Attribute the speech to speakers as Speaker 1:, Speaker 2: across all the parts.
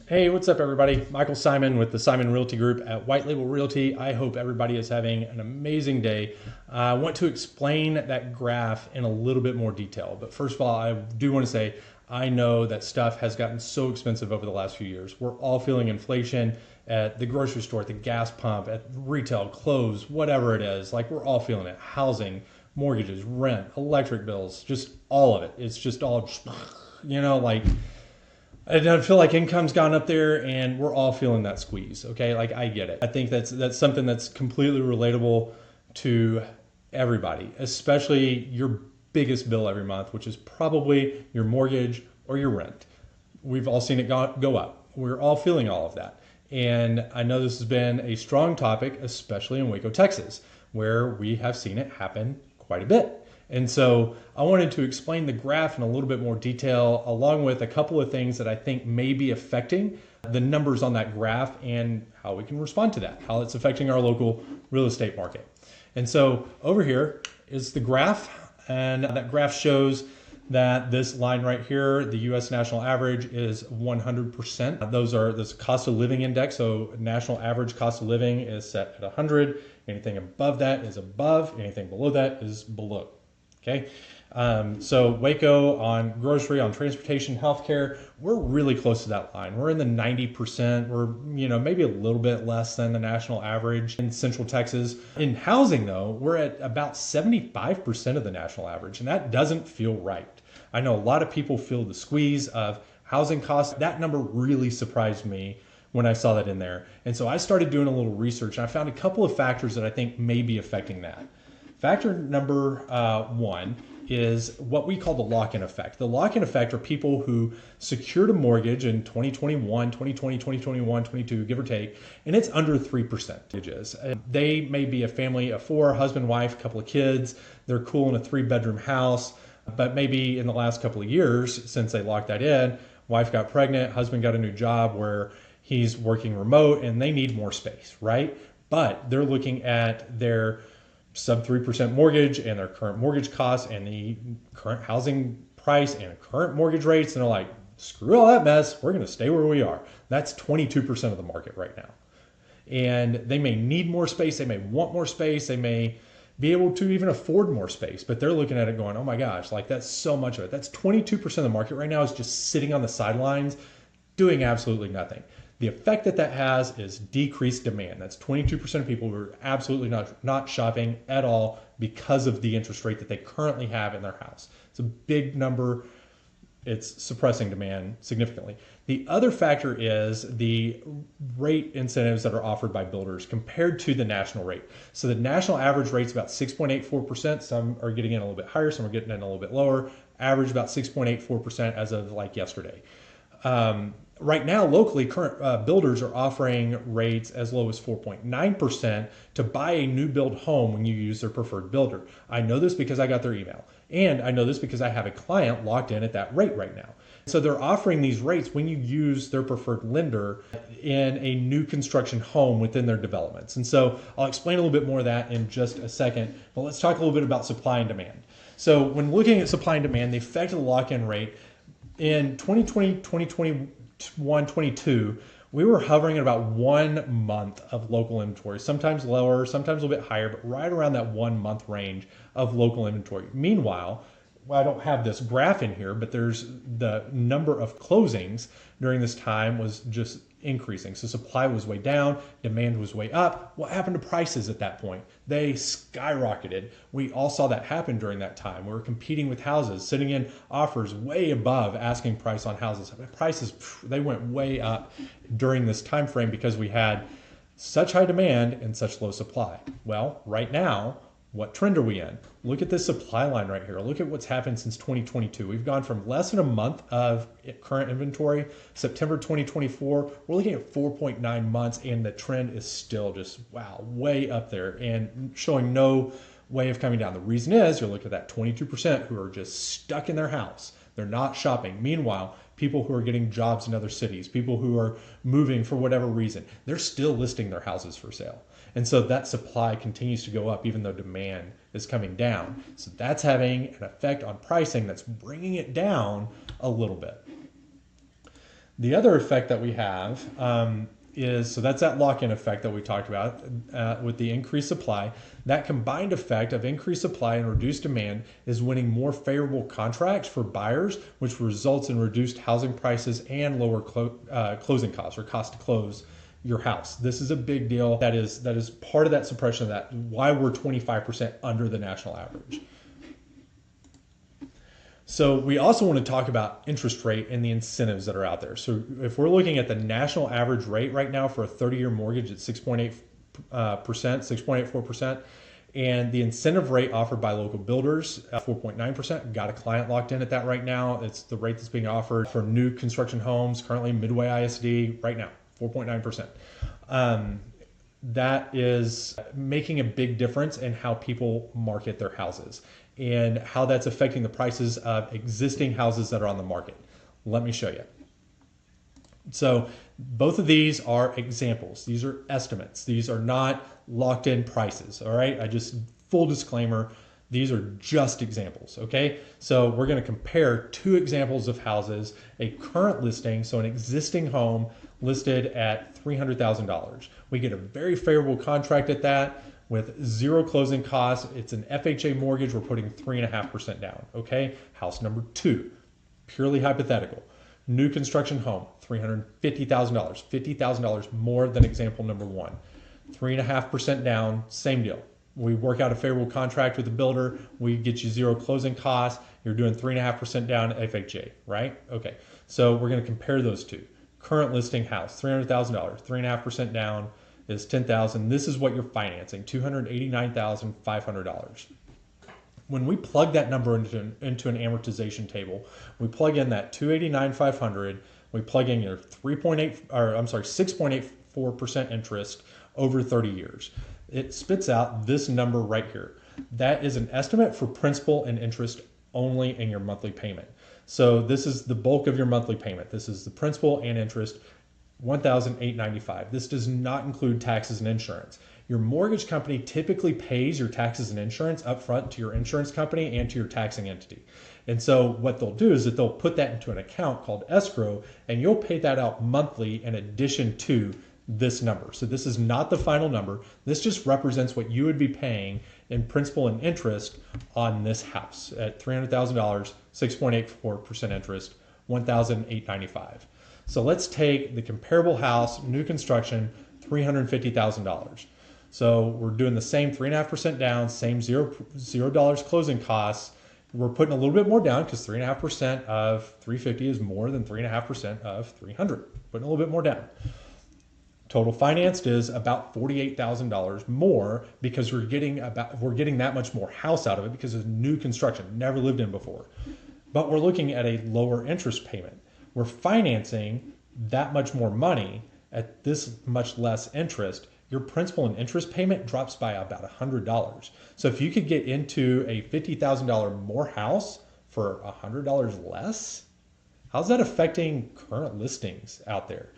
Speaker 1: Hey, what's up, everybody? Michael Simon with the Simon Realty Group at White Label Realty. I hope everybody is having an amazing day. I want to explain that graph in a little bit more detail. But first of all, I do want to say I know that stuff has gotten so expensive over the last few years. We're all feeling inflation at the grocery store, at the gas pump, at retail, clothes, whatever it is. Like, we're all feeling it. Housing, mortgages, rent, electric bills, just all of it. It's just all, like I feel like income's gone up there and we're all feeling that squeeze. Okay. Like, I get it. I think that's something that's completely relatable to everybody, especially your biggest bill every month, which is probably your mortgage or your rent. We've all seen it go up. We're all feeling all of that. And I know this has been a strong topic, especially in Waco, Texas, where we have seen it happen quite a bit. And so I wanted to explain the graph in a little bit more detail, along with a couple of things that I think may be affecting the numbers on that graph and how we can respond to that, how it's affecting our local real estate market. And so over here is the graph, and that graph shows that this line right here, the U.S. national average, is 100%. This cost of living index. So national average cost of living is set at 100. Anything above that is above. Anything below that is below. Okay. So Waco on grocery, on transportation, healthcare, we're really close to that line. We're in the 90%. We're, maybe a little bit less than the national average in Central Texas. In housing, though, we're at about 75% of the national average, and that doesn't feel right. I know a lot of people feel the squeeze of housing costs. That number really surprised me when I saw that in there. And so I started doing a little research, and I found a couple of factors that I think may be affecting that. Factor number one is what we call the lock-in effect. The lock-in effect are people who secured a mortgage in 2021, 2020, 2021, 22, give or take, and it's under 3%. They may be a family of four, husband, wife, couple of kids. They're cool in a 3-bedroom house, but maybe in the last couple of years, since they locked that in, wife got pregnant, husband got a new job where he's working remote and they need more space, right? But they're looking at their sub 3% mortgage and their current mortgage costs and the current housing price and current mortgage rates. And they're like, screw all that mess. We're going to stay where we are. That's 22% of the market right now. And they may need more space. They may want more space. They may be able to even afford more space, but they're looking at it going, oh my gosh, like that's so much of it. That's 22% of the market right now is just sitting on the sidelines doing absolutely nothing. The effect that has is decreased demand. That's 22% of people who are absolutely not shopping at all because of the interest rate that they currently have in their house. It's a big number. It's suppressing demand significantly. The other factor is the rate incentives that are offered by builders compared to the national rate. So the national average rate is about 6.84%. Some are getting in a little bit higher, some are getting in a little bit lower. Average about 6.84% as of like yesterday. Right now, locally, current builders are offering rates as low as 4.9% to buy a new build home when you use their preferred builder. I know this because I got their email. And I know this because I have a client locked in at that rate right now. So they're offering these rates when you use their preferred lender in a new construction home within their developments. And so I'll explain a little bit more of that in just a second. But let's talk a little bit about supply and demand. So when looking at supply and demand, the effect of the lock-in rate in 2020, 2021, 22, we were hovering at about 1 month of local inventory, sometimes lower, sometimes a little bit higher, but right around that 1 month range of local inventory. Meanwhile, I don't have this graph in here, but there's the number of closings during this time was just increasing. So supply was way down, demand was way up. What happened to prices at that point? They skyrocketed. We all saw that happen during that time. We were competing with houses, sitting in offers way above asking price on houses. Prices, they went way up during this time frame because we had such high demand and such low supply. Well, right now, what trend are we in? Look at this supply line right here. Look at what's happened since 2022. We've gone from less than a month of current inventory. September 2024, we're looking at 4.9 months, and the trend is still just, wow, way up there and showing no way of coming down. The reason is you're looking at that 22% who are just stuck in their house. They're not shopping. Meanwhile, people who are getting jobs in other cities, people who are moving for whatever reason, they're still listing their houses for sale. And so that supply continues to go up even though demand is coming down. So that's having an effect on pricing that's bringing it down a little bit. The other effect that we have is, so that's that lock-in effect that we talked about with the increased supply. That combined effect of increased supply and reduced demand is winning more favorable contracts for buyers, which results in reduced housing prices and lower closing costs or cost to close your house. This is a big deal. That is part of that suppression of that, why we're 25% under the national average. So we also want to talk about interest rate and the incentives that are out there. So if we're looking at the national average rate right now for a 30-year mortgage at 6.8%, 6.84%, and the incentive rate offered by local builders, 4.9%. Got a client locked in at that right now. It's the rate that's being offered for new construction homes, currently Midway ISD right now, 4.9%. That is making a big difference in how people market their houses and how that's affecting the prices of existing houses that are on the market. Let me show you. So both of these are examples. These are estimates. These are not locked in prices, all right? Full disclaimer, these are just examples, okay? So we're gonna compare two examples of houses, a current listing, so an existing home listed at $300,000. We get a very favorable contract at that with zero closing costs. It's an FHA mortgage. We're putting 3.5% down, okay? House number two, purely hypothetical. New construction home, $350,000, $50,000 more than example number one. 3.5% down, same deal. We work out a favorable contract with the builder. We get you zero closing costs. You're doing 3.5% down FHA, right? Okay, so we're gonna compare those two. Current listing house, $300,000, 3.5% down is $10,000. This is what you're financing, $289,500. When we plug that number into an amortization table, we plug in that $289,500. We plug in your 6.84% interest over 30 years. It spits out this number right here. That is an estimate for principal and interest only in your monthly payment. So this is the bulk of your monthly payment. This is the principal and interest, $1,895. This does not include taxes and insurance. Your mortgage company typically pays your taxes and insurance upfront to your insurance company and to your taxing entity. And so what they'll do is that they'll put that into an account called escrow, and you'll pay that out monthly in addition to this number. So this is not the final number. This just represents what you would be paying in principal and interest on this house at $300,000, 6.84% interest, $1,895. So let's take the comparable house, new construction, $350,000. So we're doing the same 3.5% down, same $0 closing costs. We're putting a little bit more down because 3.5% of 350 is more than 3.5% of 300. Putting a little bit more down. Total financed is about $48,000 more because we're getting that much more house out of it because it's new construction, never lived in before. But we're looking at a lower interest payment. We're financing that much more money at this much less interest. Your principal and interest payment drops by about $100. So if you could get into a $50,000 more house for $100 less, how's that affecting current listings out there?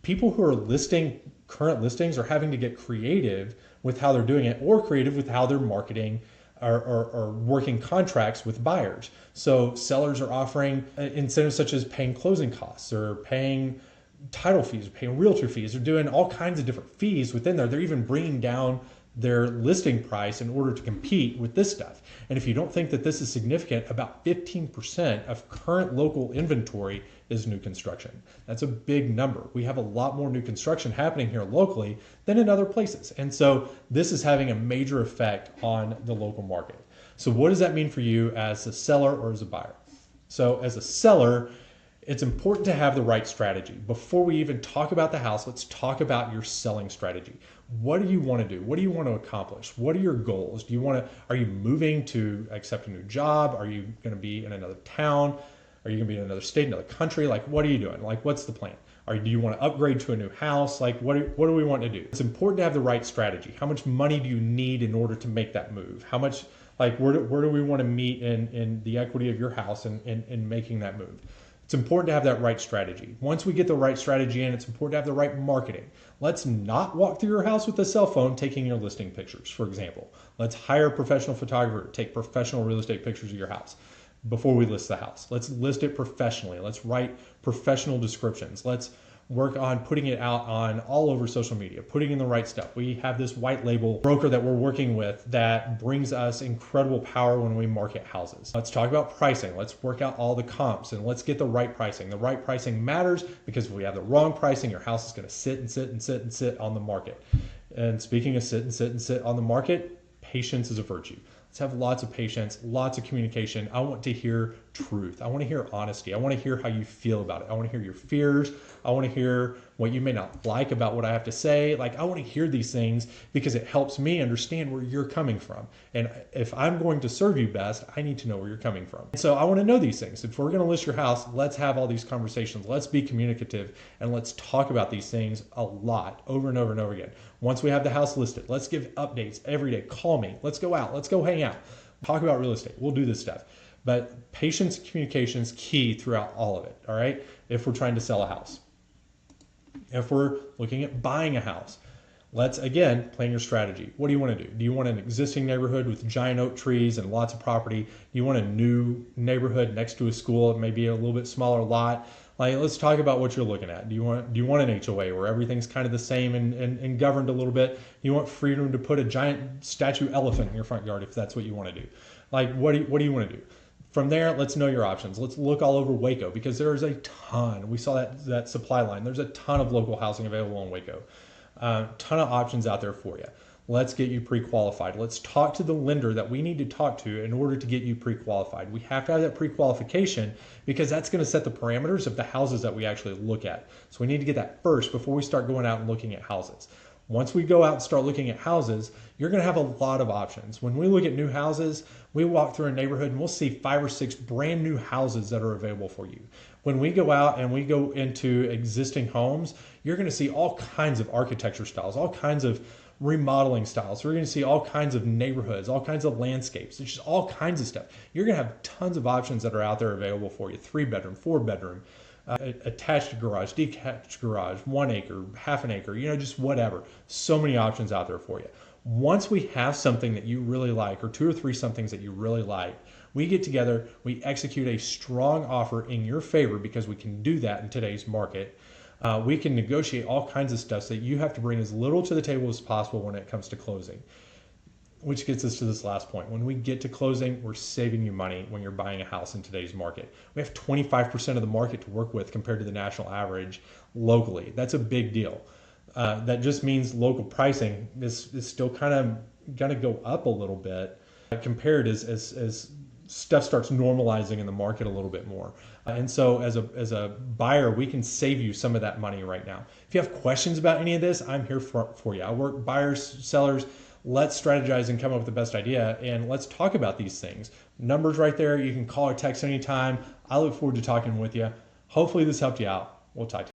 Speaker 1: People who are listing current listings are having to get creative with how they're doing it or creative with how they're marketing or working contracts with buyers. So sellers are offering incentives such as paying closing costs or paying title fees, or paying realtor fees. They're doing all kinds of different fees within there. They're even bringing down their listing price in order to compete with this stuff. And if you don't think that this is significant, about 15% of current local inventory is new construction. That's a big number. We have a lot more new construction happening here locally than in other places. And so this is having a major effect on the local market. So what does that mean for you as a seller or as a buyer? So as a seller, it's important to have the right strategy. Before we even talk about the house, let's talk about your selling strategy. What do you want to do? What do you want to accomplish? What are your goals? Are you moving to accept a new job? Are you going to be in another town? Are you going to be in another state, another country? Like, what are you doing? Like, what's the plan? Do you want to upgrade to a new house? Like, what do we want to do? It's important to have the right strategy. How much money do you need in order to make that move? How much, like, where do we want to meet in the equity of your house in making that move? It's important to have that right strategy. Once we get the right strategy in, it's important to have the right marketing. Let's not walk through your house with a cell phone taking your listing pictures, for example. Let's hire a professional photographer to take professional real estate pictures of your house. before we list the house. Let's list it professionally. Let's write professional descriptions. Let's work on putting it out on all over social media, putting in the right stuff. We have this white label broker that we're working with that brings us incredible power when we market houses. Let's talk about pricing. Let's work out all the comps and let's get the right pricing. The right pricing matters because if we have the wrong pricing, your house is going to sit and sit and sit and sit on the market. And speaking of sit and sit and sit on the market, patience is a virtue. Let's have lots of patience, lots of communication. I want to hear truth. I want to hear honesty. I want to hear how you feel about it. I want to hear your fears. I want to hear what you may not like about what I have to say. Like, I want to hear these things because it helps me understand where you're coming from. And if I'm going to serve you best, I need to know where you're coming from. So I want to know these things. If we're going to list your house, let's have all these conversations. Let's be communicative and let's talk about these things a lot over and over and over again. Once we have the house listed, let's give updates every day. Call me. Let's go out. Let's go hang out. Talk about real estate. We'll do this stuff. But patience and communication is key throughout all of it, all right? If we're trying to sell a house. If we're looking at buying a house, let's, again, plan your strategy. What do you want to do? Do you want an existing neighborhood with giant oak trees and lots of property? Do you want a new neighborhood next to a school? It may be a little bit smaller lot. Like, let's talk about what you're looking at. Do you want an HOA where everything's kind of the same and governed a little bit? You want freedom to put a giant statue elephant in your front yard if that's what you want to do. Like, what do you want to do? From there, let's know your options. Let's look all over Waco because there's a ton. We saw that supply line. There's a ton of local housing available in Waco. Ton of options out there for you. Let's get you pre-qualified. Let's talk to the lender that we need to talk to in order to get you pre-qualified. We have to have that pre-qualification because that's going to set the parameters of the houses that we actually look at. So we need to get that first before we start going out and looking at houses. Once we go out and start looking at houses, you're going to have a lot of options. When we look at new houses, we walk through a neighborhood and we'll see 5 or 6 brand new houses that are available for you. When we go out and we go into existing homes, you're going to see all kinds of architecture styles, all kinds of remodeling styles. We're going to see all kinds of neighborhoods, all kinds of landscapes. It's just all kinds of stuff. You're going to have tons of options that are out there available for you. 3-bedroom, 4-bedroom. Attached garage, detached garage, 1 acre, half an acre, just whatever. So many options out there for you. Once we have something that you really like, or 2 or 3 somethings that you really like, we get together, we execute a strong offer in your favor because we can do that in today's market. We can negotiate all kinds of stuff so that you have to bring as little to the table as possible when it comes to closing. Which gets us to this last point. When we get to closing, we're saving you money when you're buying a house in today's market. We have 25% of the market to work with compared to the national average locally. That's a big deal. That just means local pricing is still kind of going to go up a little bit compared as stuff starts normalizing in the market a little bit more. And so as a buyer, we can save you some of that money right now. If you have questions about any of this, I'm here for you. I work buyers, sellers. Let's strategize and come up with the best idea, and let's talk about these things. Numbers right there. You can call or text anytime. I look forward to talking with you. Hopefully this helped you out. We'll talk to you.